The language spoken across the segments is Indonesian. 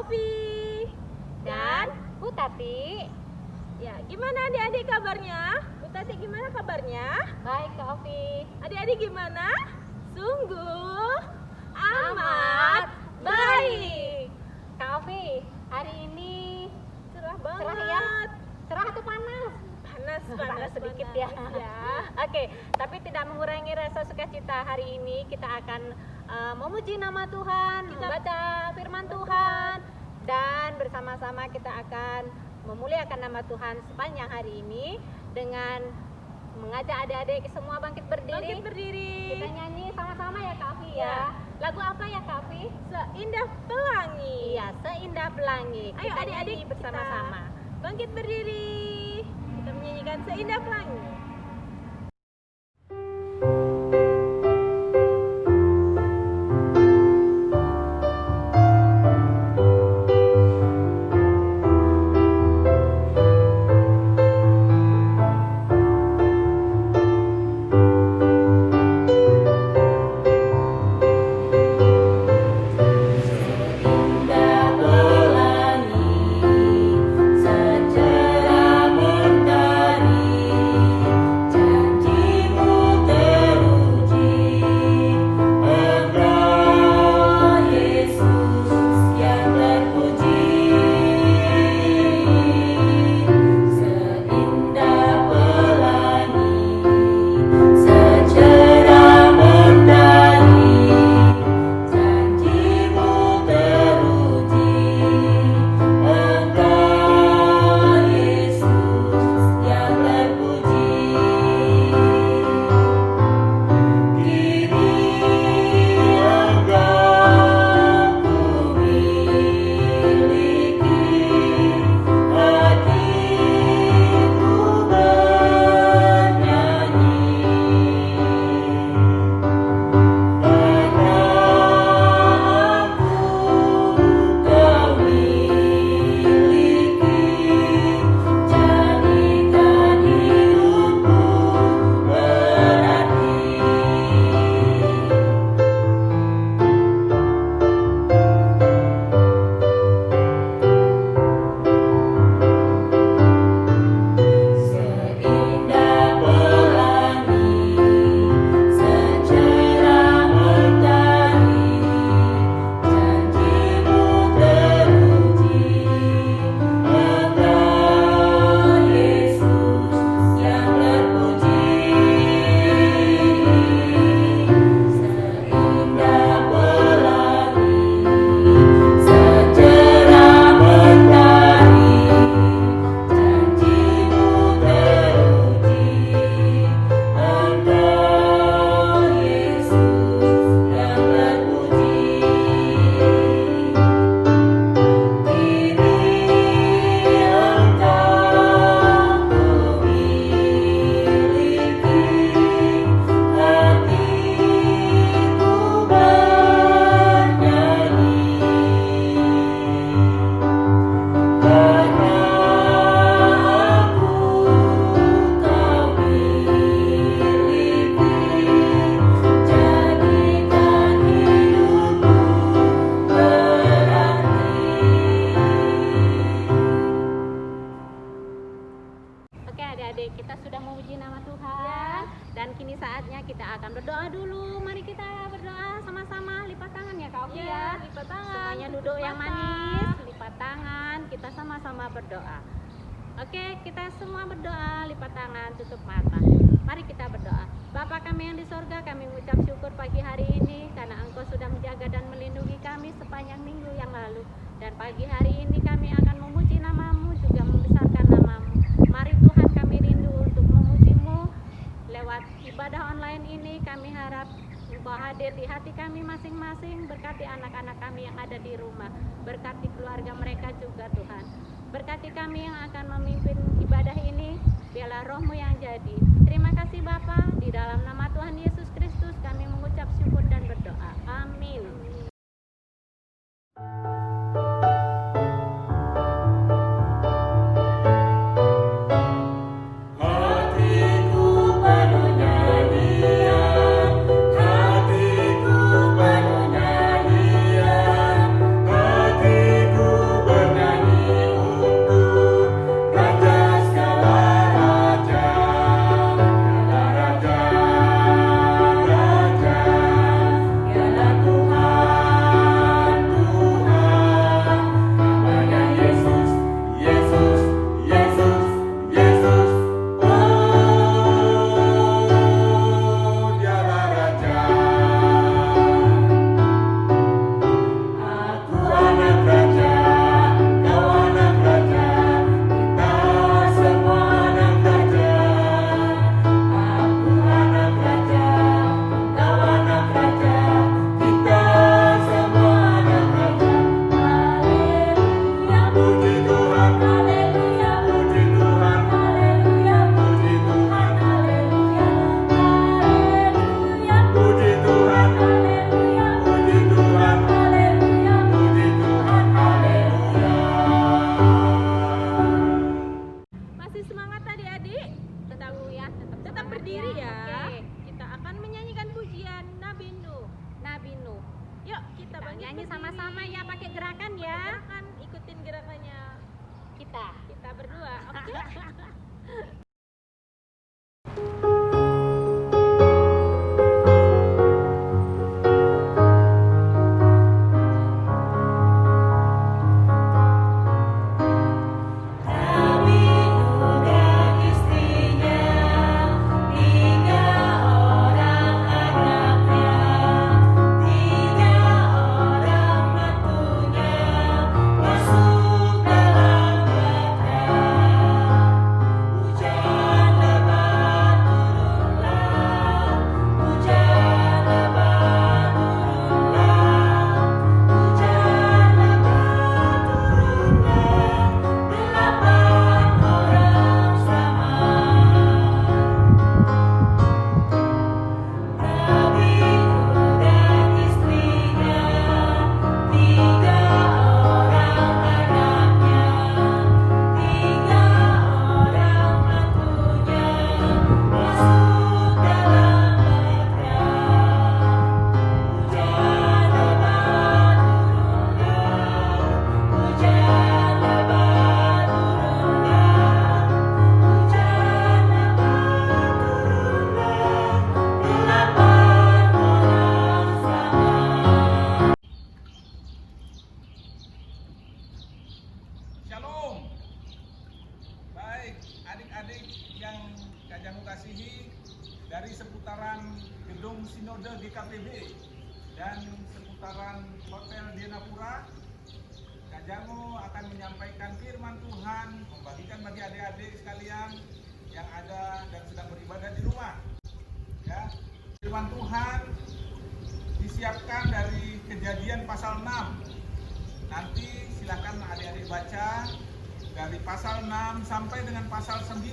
Ovi dan Bu Tati. ya, gimana adik-adik kabarnya? Bu Tati gimana kabarnya? Baik Kak Ovi. Adik-adik gimana? Sungguh amat baik. Kak Ovi, hari ini Cerah banget. cerah ya? Cerah atau panas? Panas sedikit panas, ya. Oke, tapi tidak mengurangi rasa sukacita. Hari ini kita akan memuji nama Tuhan, membaca firman Tuhan, dan bersama-sama kita akan memuliakan nama Tuhan sepanjang hari ini dengan mengajak adik-adik semua bangkit berdiri. Bangkit berdiri. Kita nyanyi sama-sama ya Kak Afi Ya. ya. Lagu apa ya Kak Afi? Seindah pelangi. Iya, Seindah Pelangi. Ayo Kita adik-adik nyanyi bersama-sama. Bangkit berdiri. Kita menyanyikan Seindah Pelangi. Oke adik-adik, kita sudah memuji nama Tuhan dan kini saatnya kita akan berdoa dulu. Mari kita berdoa sama-sama, lipat tangan ya Kak Ovi ya. Lipat tangan. Semuanya duduk yang mata. manis, lipat tangan, kita sama-sama berdoa. Oke, kita semua berdoa, lipat tangan, tutup mata. Mari kita berdoa. Bapa kami yang di sorga, kami mengucap syukur pagi hari ini karena Engkau sudah menjaga dan melindungi kami sepanjang minggu yang lalu. Dan pagi hari ini kami akan memuji nama-Mu, juga membesarkan nama-Mu. Mari Tuhan, kami rindu untuk memuji-Mu. Lewat ibadah online ini kami harap Engkau hadir di hati kami masing-masing. Berkati anak-anak kami yang ada di rumah, berkati keluarga mereka juga Tuhan. Berkati kami yang akan memimpin ibadah ini, biarlah Roh-Mu yang jadi. Terima kasih Bapa, di dalam nama Tuhan Yesus Kristus kami mengucap syukur dan berdoa. Amin. Hatiku sama-sama ya pakai gerakan ya. Gerakan, ikutin gerakannya kita berdua. Oke. Shalom. Baik, adik-adik yang Kak Jamu kasihi, dari seputaran gedung Sinode GKPB dan seputaran Hotel Dienapura, Kak Jamu akan menyampaikan firman Tuhan, membagikan bagi adik-adik sekalian yang ada dan sedang beribadah di rumah. Ya, firman Tuhan disiapkan dari Kejadian pasal 6. Nanti silakan adik-adik baca dari pasal 6 sampai dengan pasal 9.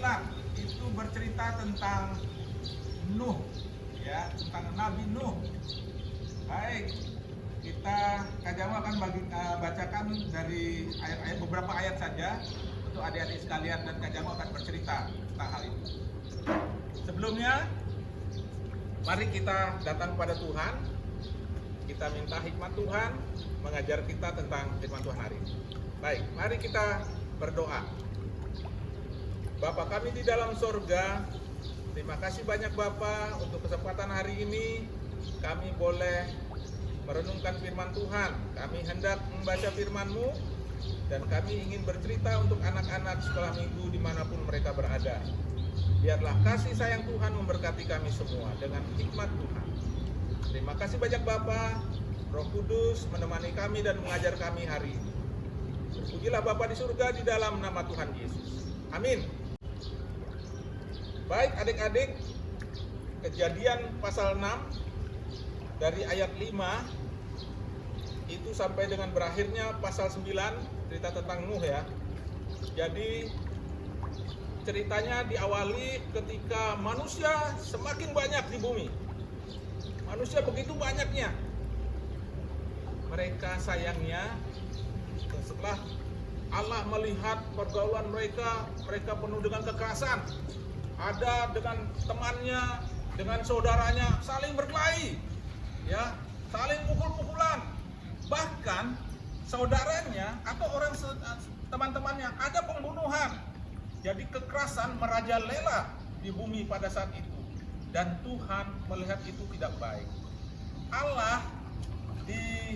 Itu bercerita tentang Nuh, ya, tentang Nabi Nuh. Baik, Kak Jamu akan bacakan dari beberapa ayat saja untuk adik-adik sekalian, dan Kak Jamu akan bercerita tentang hal itu. Sebelumnya, mari kita datang kepada Tuhan. Kita minta hikmat Tuhan mengajar kita tentang firman Tuhan hari ini. Baik, mari kita berdoa. Bapa kami di dalam sorga, terima kasih banyak Bapa untuk kesempatan hari ini kami boleh merenungkan firman Tuhan. Kami hendak membaca firman-Mu dan kami ingin bercerita untuk anak-anak sekolah minggu dimanapun mereka berada. Biarlah kasih sayang Tuhan memberkati kami semua dengan hikmat Tuhan. Terima kasih banyak Bapa. Roh Kudus menemani kami dan mengajar kami hari ini. Berpujilah Bapa di surga di dalam nama Tuhan Yesus. Amin. Baik adik-adik, Kejadian pasal 6 dari ayat 5 itu sampai dengan berakhirnya pasal 9, cerita tentang Nuh ya. Jadi ceritanya diawali ketika manusia semakin banyak di bumi. Manusia begitu banyaknya. Mereka sayangnya setelah Allah melihat pergaulan mereka penuh dengan kekerasan. Ada dengan temannya, dengan saudaranya saling berkelahi, ya, saling pukul-pukulan. Bahkan saudaranya atau orang teman-temannya ada pembunuhan. Jadi kekerasan merajalela di bumi pada saat itu. Dan Tuhan melihat itu tidak baik. Allah di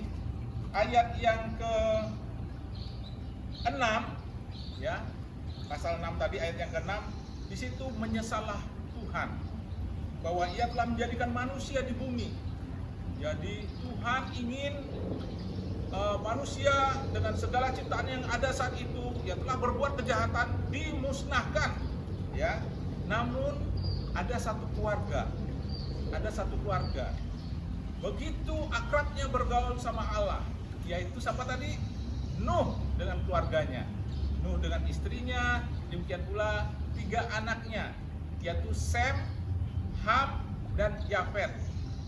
ayat yang ke-6 ya, pasal 6 tadi ayat yang ke-6, di situ menyesalah Tuhan bahwa Ia telah menjadikan manusia di bumi. Jadi Tuhan ingin manusia dengan segala ciptaan yang ada saat itu yang telah berbuat kejahatan dimusnahkan, ya. Namun ada satu keluarga begitu akrabnya bergaul sama Allah, yaitu siapa tadi? Nuh dengan keluarganya, Nuh dengan istrinya, demikian pula 3 anaknya, yaitu Sem, Ham, dan Yafet,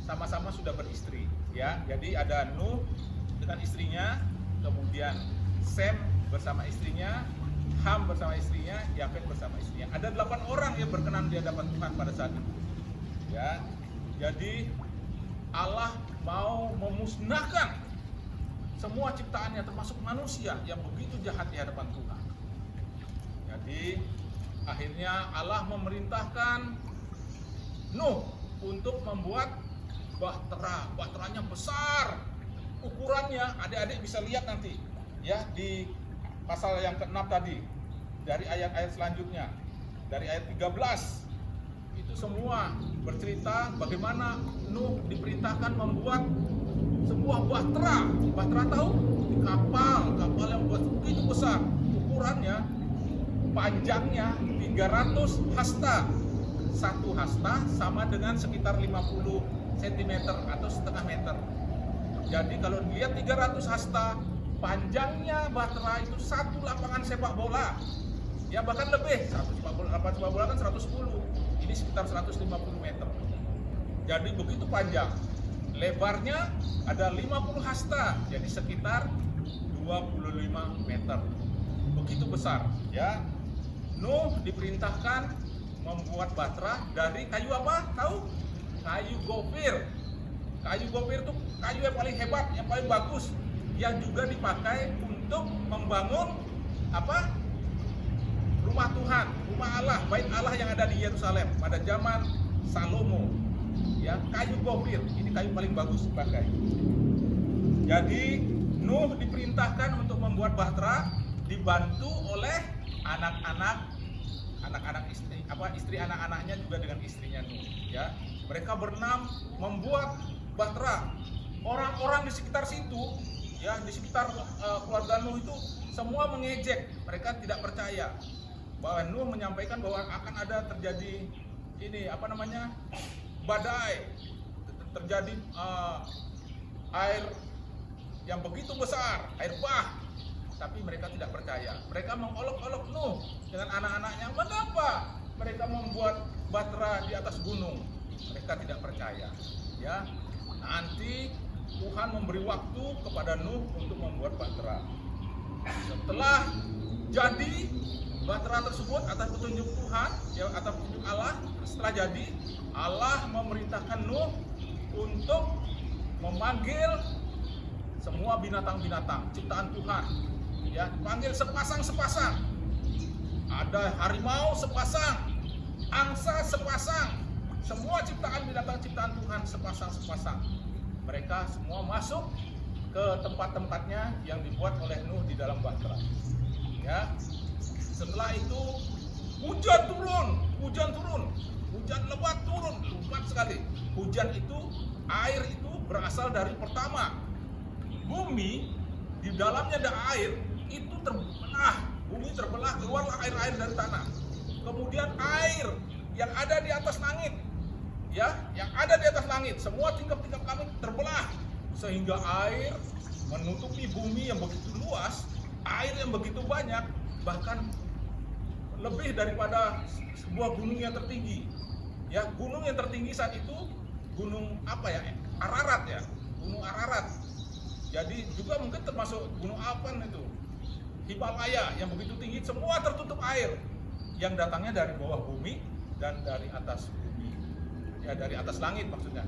sama-sama sudah beristri, ya. Jadi ada Nuh dengan istrinya, kemudian Sem bersama istrinya, Ham bersama istrinya, Yafet bersama istrinya. Ada 8 orang yang berkenan di hadapan Tuhan pada saat itu. Ya, jadi Allah mau memusnahkan semua ciptaannya termasuk manusia yang begitu jahat di hadapan Tuhan. Jadi akhirnya Allah memerintahkan Nuh untuk membuat bahtera. Bahteranya besar, ukurannya adik-adik bisa lihat nanti ya di pasal yang ke-6 tadi, dari ayat-ayat selanjutnya, dari ayat 13 itu semua bercerita bagaimana Nuh diperintahkan membuat sebuah bahtera. Bahtera tahu? Kapal yang begitu besar, ukurannya, panjangnya 300 hasta. Satu hasta sama dengan sekitar 50 cm atau setengah meter. Jadi kalau dilihat 300 hasta, panjangnya bahtera itu satu lapangan sepak bola. Ya bahkan lebih, lapangan sepak bola kan 110. Ini sekitar 150 meter. Jadi begitu panjang. Lebarnya ada 50 hasta, jadi sekitar 25 meter. Begitu besar, ya. Nuh diperintahkan membuat bahtera dari kayu apa? Tahu? Kayu gofir. Kayu gofir itu kayu yang paling hebat, yang paling bagus, yang juga dipakai untuk membangun apa? Rumah Tuhan, rumah Allah, bait Allah yang ada di Yerusalem pada zaman Salomo. Ya, kayu gofir, ini kayu paling bagus dipakai. Jadi Nuh diperintahkan untuk membuat bahtera, dibantu oleh anak-anak istri anak-anaknya juga dengan istrinya Nuh. Ya, mereka berenam membuat bahtera. Orang-orang di sekitar situ, ya di sekitar keluarga Nuh itu semua mengejek, mereka tidak percaya bahwa Nuh menyampaikan bahwa akan ada terjadi ini badai, terjadi air yang begitu besar, air bah. Tapi mereka tidak percaya. Mereka mengolok-olok Nuh dengan anak-anaknya. Mengapa mereka membuat bahtera di atas gunung? Mereka tidak percaya. Ya, nanti Tuhan memberi waktu kepada Nuh untuk membuat bahtera. Setelah jadi bahtera tersebut atas petunjuk Tuhan, ya atas petunjuk Allah, setelah jadi Allah memerintahkan Nuh untuk memanggil semua binatang-binatang ciptaan Tuhan. Ya, panggil sepasang-sepasang. Ada harimau sepasang, angsa sepasang, semua ciptaan binatang ciptaan Tuhan sepasang-sepasang. Mereka semua masuk ke tempat-tempatnya yang dibuat oleh Nuh di dalam bahtera. Ya. Setelah itu hujan turun, hujan lebat turun, lebat sekali. Hujan itu, air itu berasal dari pertama bumi, di dalamnya ada air, itu terbelah, bumi terbelah, keluarlah air-air dari tanah. Kemudian air yang ada di atas langit, ya, yang ada di atas langit, semua tingkap-tingkap langit terbelah, sehingga air menutupi bumi yang begitu luas, air yang begitu banyak, bahkan lebih daripada sebuah gunung yang tertinggi. Ya, gunung yang tertinggi saat itu gunung apa ya? Ararat ya, gunung Ararat. Jadi juga mungkin termasuk gunung Alpen itu, Himalaya yang begitu tinggi, semua tertutup air yang datangnya dari bawah bumi dan dari atas bumi, ya dari atas langit maksudnya,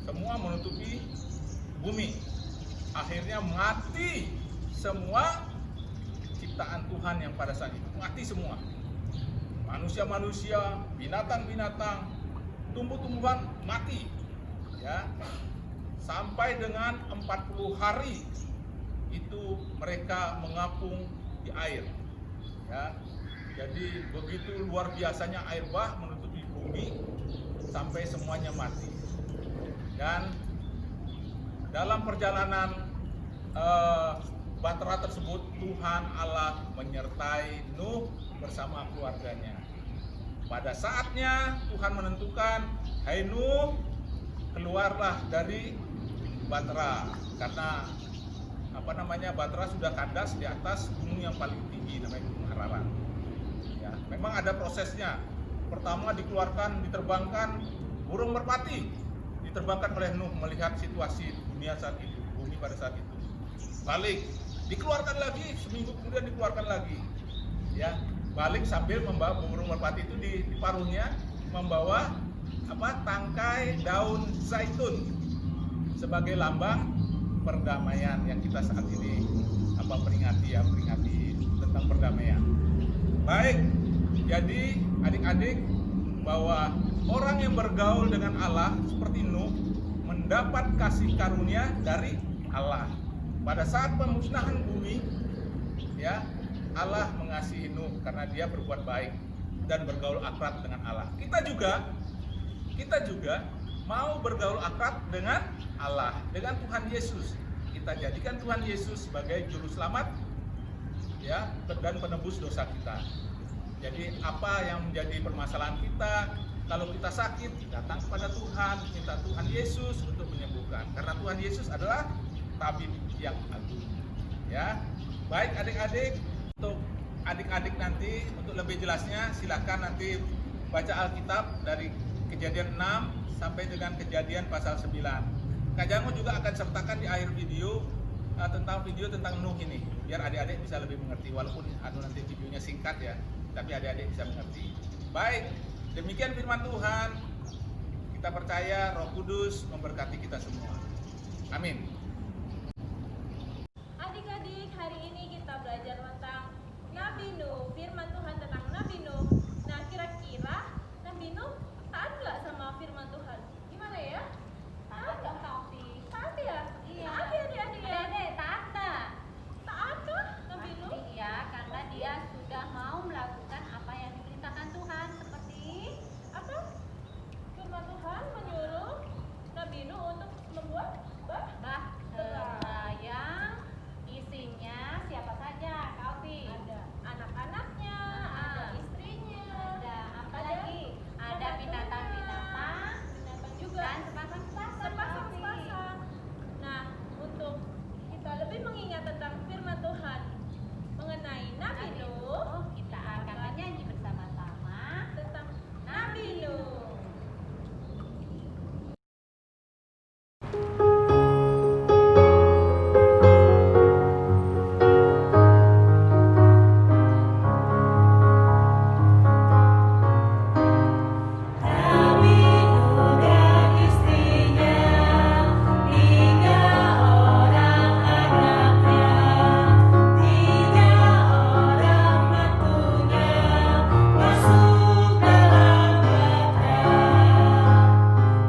semua menutupi bumi. Akhirnya mati semua ciptaan Tuhan yang pada saat itu, mati semua, manusia-manusia, binatang-binatang, tumbuh-tumbuhan mati, ya. Sampai dengan 40 hari itu mereka mengapung di air. Ya. Jadi begitu luar biasanya air bah menutupi bumi sampai semuanya mati. Dan dalam perjalanan bahtera tersebut Tuhan Allah menyertai Nuh bersama keluarganya. Pada saatnya Tuhan menentukan, "Hai Nuh, keluarlah dari bahtera," karena bahtera sudah kandas di atas gunung yang paling tinggi namanya Gunung Ararat. Ya, memang ada prosesnya. Pertama diterbangkan burung merpati, diterbangkan oleh Nuh melihat situasi dunia saat itu, bumi pada saat itu. Balik, dikeluarkan lagi, seminggu kemudian dikeluarkan lagi. Ya, balik sambil membawa burung merpati itu di paruhnya membawa tangkai daun zaitun sebagai lambang perdamaian yang kita saat ini peringati tentang perdamaian. Baik, jadi adik-adik, bahwa orang yang bergaul dengan Allah seperti Nuh mendapat kasih karunia dari Allah. Pada saat pemusnahan bumi, ya, Allah mengasihi Nuh karena dia berbuat baik dan bergaul akrab dengan Allah. Kita juga mau bergaul akrab dengan Allah, dengan Tuhan Yesus. Kita jadikan Tuhan Yesus sebagai juru selamat, ya, dan penebus dosa kita. Jadi apa yang menjadi permasalahan kita? Kalau kita sakit, datang kepada Tuhan, minta Tuhan Yesus untuk menyembuhkan. Karena Tuhan Yesus adalah tabib yang agung. Ya, baik adik-adik, untuk adik-adik nanti untuk lebih jelasnya silahkan nanti baca Alkitab dari Kejadian 6 sampai dengan Kejadian pasal 9. Kak Jango juga akan sertakan di akhir video tentang Nuh ini, biar adik-adik bisa lebih mengerti, walaupun nanti videonya singkat ya, tapi adik-adik bisa mengerti. Baik, demikian firman Tuhan. Kita percaya Roh Kudus memberkati kita semua. Amin. Adik-adik, hari ini kita belajar tentang Nabi Nuh, firman Tuhan tentang Nabi Nuh. Nah, kira-kira Nabi Nuh taat nggak sama firman Tuhan? Gimana ya? Taat nggak, Kaufi? Taat ya? Iya. Taat ya adik-adik ya? Dede, taat nggak? Taat kah Nabi Nuh? Iya, karena dia sudah mau melakukan apa yang diperintahkan Tuhan, seperti Apa? Firman Tuhan menyuruh Nabi Nuh untuk membuat bahtera yang isinya siapa saja, Kaufi? ada anak-anaknya, ada istrinya, Ada apa lagi? Ada binatang-binatang juga dan sepasang-sepasang. sepasang-sepasang. Nah, untuk kita lebih mengingat tentang firman Tuhan mengenai Nabi Nuh, Kita akan menyanyi bersama-sama tentang Nabi Nuh. Nabi Nuh dan istrinya, 3 orang anaknya, 3 orang mantunya, masuk dalam bahtera.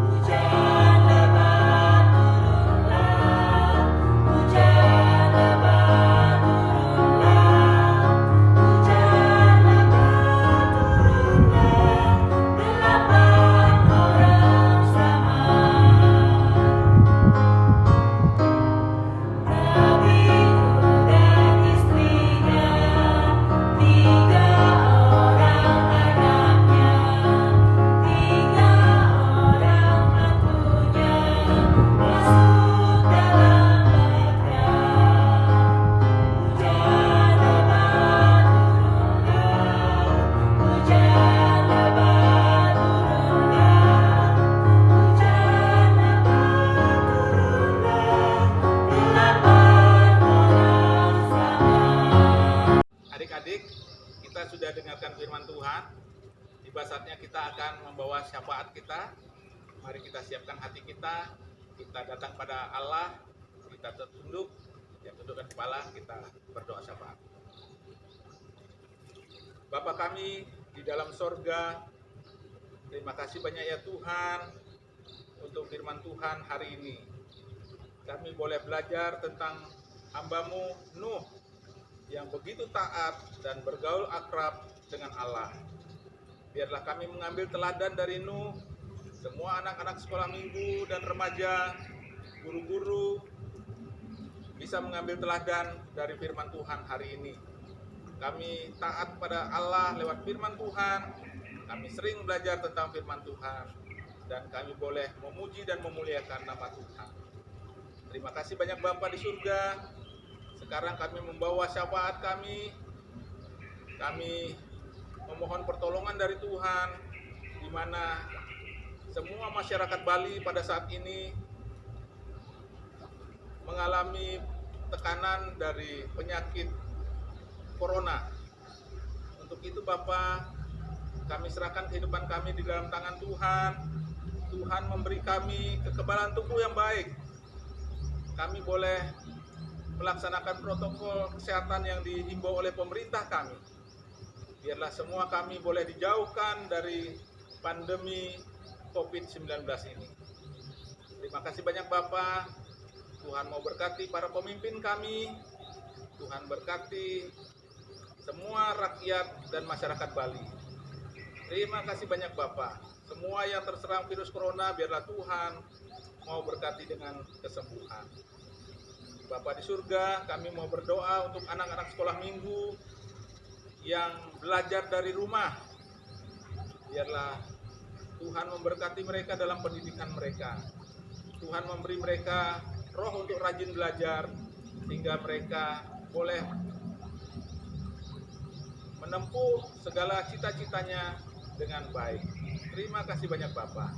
Hujan lebat turunlah, hujan lebat turunlah, hujan lebat turunlah. 8 orang selamat. Nabi Nuh dan istrinya, 3 orang anaknya, 3 orang mantunya, masuk dalam bahtera. Hujan lebat turunlah, hujan lebat turunlah, hujan lebat turunlah. 8 orang selamat. Adik-adik, kita sudah dengarkan firman Tuhan. Tiba saatnya kita akan membawa syafaat kita. Mari kita siapkan hati kita. Kita datang pada Allah. Kita tunduk, tundukkan kepala. Kita berdoa syafaat. Bapa kami di dalam sorga, terima kasih banyak ya Tuhan untuk firman Tuhan hari ini. Kami boleh belajar tentang hamba-Mu Nuh yang begitu taat dan bergaul akrab dengan Allah. Biarlah kami mengambil teladan dari Nuh, semua anak-anak sekolah minggu dan remaja, guru-guru, bisa mengambil teladan dari firman Tuhan hari ini. Kami taat pada Allah lewat firman Tuhan, kami sering belajar tentang firman Tuhan, dan kami boleh memuji dan memuliakan nama Tuhan. Terima kasih banyak Bapa di surga. Sekarang kami membawa syafaat kami memohon pertolongan dari Tuhan, di mana semua masyarakat Bali pada saat ini mengalami tekanan dari penyakit corona. Untuk itu Bapa, kami serahkan kehidupan kami di dalam tangan Tuhan. Tuhan memberi kami kekebalan tubuh yang baik. kami boleh melaksanakan protokol kesehatan yang dihimbau oleh pemerintah kami. Biarlah semua kami boleh dijauhkan dari pandemi COVID-19 ini. Terima kasih banyak Bapak. Tuhan mau berkati para pemimpin kami. Tuhan berkati semua rakyat dan masyarakat Bali. Terima kasih banyak Bapak. Semua yang terserang virus corona, biarlah Tuhan mau berkati dengan kesembuhan. Bapa di surga, kami mau berdoa untuk anak-anak sekolah minggu yang belajar dari rumah. Biarlah Tuhan memberkati mereka dalam pendidikan mereka. Tuhan memberi mereka roh untuk rajin belajar, sehingga mereka boleh menempuh segala cita-citanya dengan baik. Terima kasih banyak Bapak.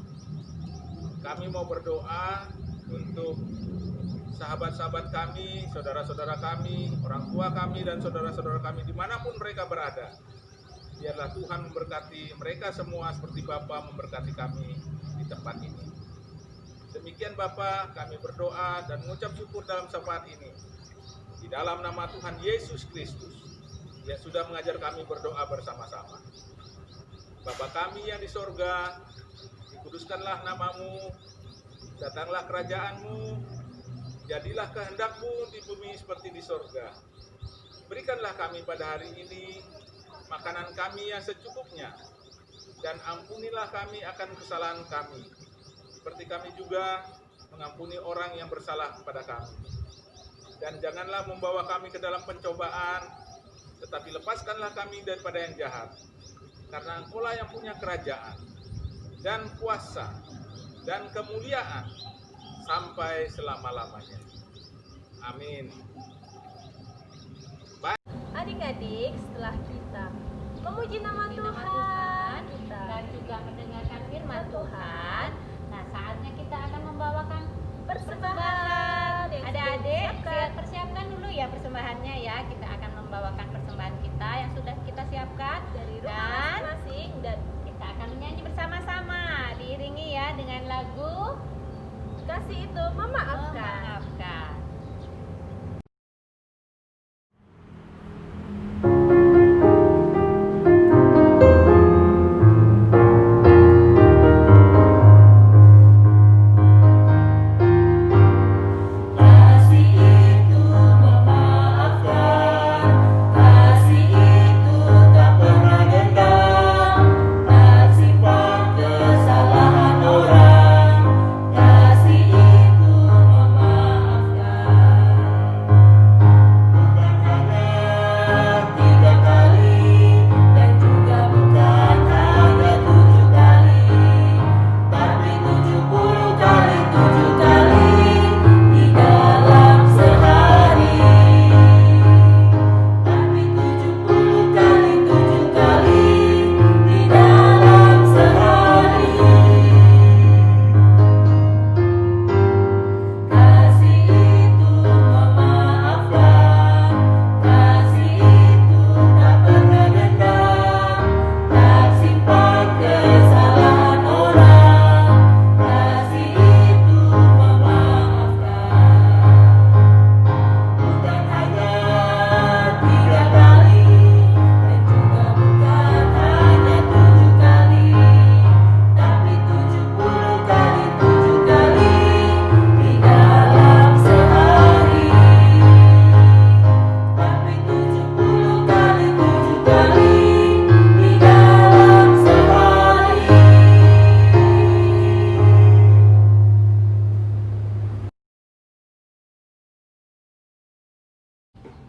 Kami mau berdoa untuk sahabat-sahabat kami, saudara-saudara kami, orang tua kami, dan saudara-saudara kami dimanapun mereka berada. Biarlah Tuhan memberkati mereka semua seperti Bapa memberkati kami di tempat ini. Demikian Bapa, kami berdoa dan mengucap syukur dalam saat ini. Di dalam nama Tuhan Yesus Kristus, yang sudah mengajar kami berdoa bersama-sama. Bapa kami yang di sorga, dikuduskanlah namamu, datanglah kerajaanmu, jadilah kehendakmu di bumi seperti di sorga. Berikanlah kami pada hari ini makanan kami yang secukupnya, dan ampunilah kami akan kesalahan kami, seperti kami juga mengampuni orang yang bersalah kepada kami. Dan janganlah membawa kami ke dalam pencobaan, tetapi lepaskanlah kami daripada yang jahat. Karena Engkaulah yang punya kerajaan, dan kuasa, dan kemuliaan, sampai selama-lamanya. Amin. Adik-adik, setelah kita memuji nama Tuhan, dan juga mendengarkan firman Tuhan, nah saatnya kita akan membawakan persembahan yang Adik-adik, sudah persiapkan dulu ya persembahannya ya. Kita akan membawakan persembahan kita yang sudah kita siapkan dari rumah dan masing-masing, dan kita akan menyanyi bersama-sama diiringi ya dengan lagu kasih itu memaafkan. Memaafkan. Kasih itu memaafkan, kasih itu tak pernah dendam, tak simpan kesalahan orang. Kasih itu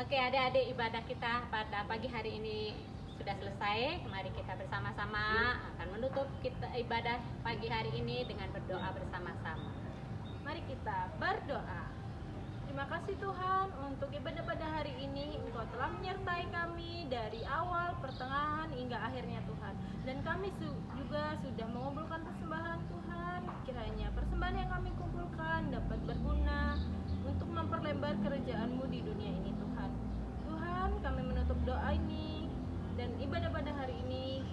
Oke adik-adik, ibadah kita pada pagi hari ini sudah selesai. Mari kita bersama-sama akan menutup kita ibadah pagi hari ini dengan berdoa bersama-sama. Mari kita berdoa. Terima kasih Tuhan untuk ibadah pada hari ini. Engkau telah menyertai kami dari awal, pertengahan, hingga akhirnya Tuhan. Dan kami juga sudah mengumpulkan persembahan Tuhan. Kiranya persembahan yang kami kumpulkan dapat berguna untuk memperlebar kerajaan-Mu di dunia ini Tuhan. Tuhan, kami menutup doa ini dan ibadah pada hari ini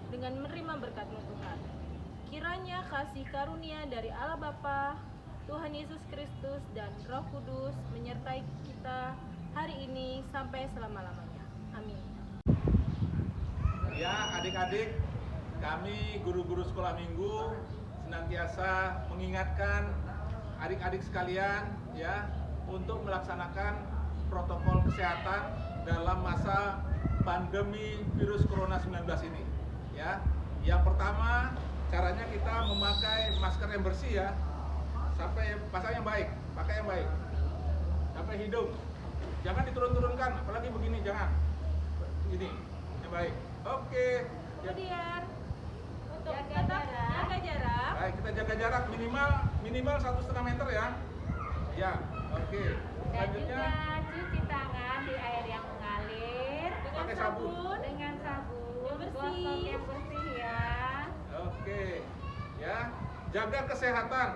dengan menerima berkat-Mu Tuhan. Kiranya kasih karunia dari Allah Bapa, Tuhan Yesus Kristus dan Roh Kudus menyertai kita hari ini sampai selama-lamanya. Amin. Ya, adik-adik, kami guru-guru sekolah minggu senantiasa mengingatkan adik-adik sekalian ya untuk melaksanakan protokol kesehatan dalam masa pandemi virus corona 19 ini ya. Yang pertama, caranya kita memakai masker yang bersih ya. Sampai pasang yang baik, pakai yang baik. Sampai hidung. Jangan diturun-turunkan, apalagi begini, jangan. Ini, yang baik. Oke. Kemudian untuk Jaga tetap jarak. jaga jarak. Baik, kita jaga jarak minimal 1,5 meter ya. Ya, oke. Dan juga Selanjutnya cuci tangan di air yang mengalir Dengan pakai sabun. dengan sabun Yang bersih. gosok yang bersih ya. Oke. Ya, jaga kesehatan.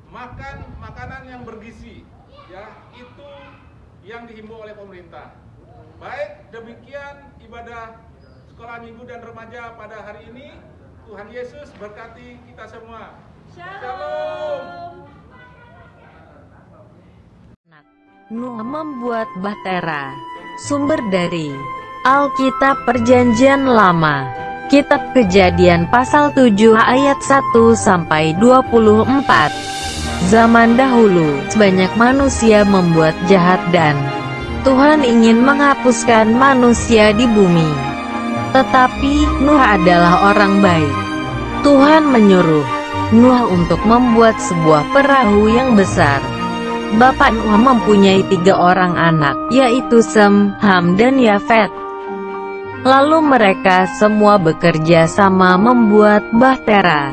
Makan makanan yang bergizi. Ya, itu yang dihimbau oleh pemerintah. Baik, demikian ibadah sekolah minggu dan remaja pada hari ini. Tuhan Yesus berkati kita semua. Shalom. Nuh membuat bahtera. Sumber dari Alkitab Perjanjian Lama. Kitab Kejadian pasal 7 ayat 1 sampai 24. Zaman dahulu, banyak manusia membuat jahat dan Tuhan ingin menghapuskan manusia di bumi. Tetapi Nuh adalah orang baik. Tuhan menyuruh Nuh untuk membuat sebuah perahu yang besar. Bapak Nuh mempunyai 3 orang anak, yaitu Sem, Ham dan Yafet. Lalu mereka semua bekerja sama membuat bahtera,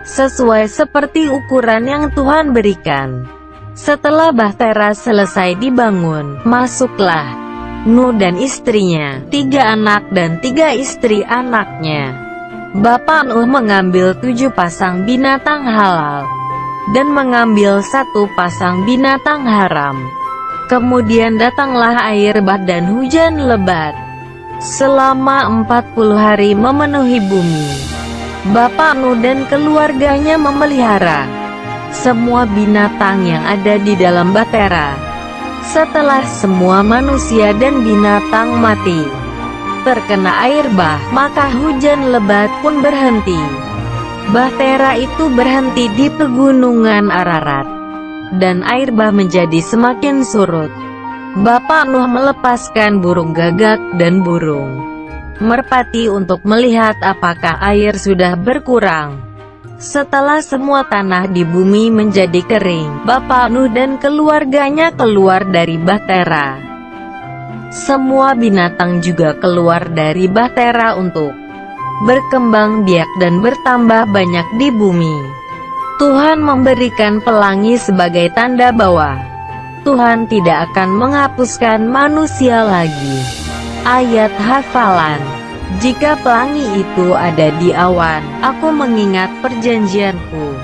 sesuai seperti ukuran yang Tuhan berikan. Setelah bahtera selesai dibangun, masuklah Nuh dan istrinya, 3 anak dan 3 istri anaknya. Bapak Nuh mengambil 7 pasang binatang halal dan mengambil 1 pasang binatang haram. Kemudian datanglah air bah dan hujan lebat selama 40 hari memenuhi bumi. Bapak Nuh dan keluarganya memelihara semua binatang yang ada di dalam bahtera. Setelah semua manusia dan binatang mati terkena air bah, maka hujan lebat pun berhenti. Bahtera itu berhenti di pegunungan Ararat, dan air bah menjadi semakin surut. Bapak Nuh melepaskan burung gagak dan burung merpati untuk melihat apakah air sudah berkurang. Setelah semua tanah di bumi menjadi kering, Bapak Nuh dan keluarganya keluar dari bahtera. Semua binatang juga keluar dari bahtera untuk berkembang biak dan bertambah banyak di bumi. Tuhan memberikan pelangi sebagai tanda bahwa Tuhan tidak akan menghapuskan manusia lagi. Ayat hafalan: jika pelangi itu ada di awan, aku mengingat perjanjianku.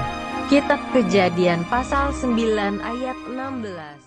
Kitab Kejadian pasal 9 ayat 16.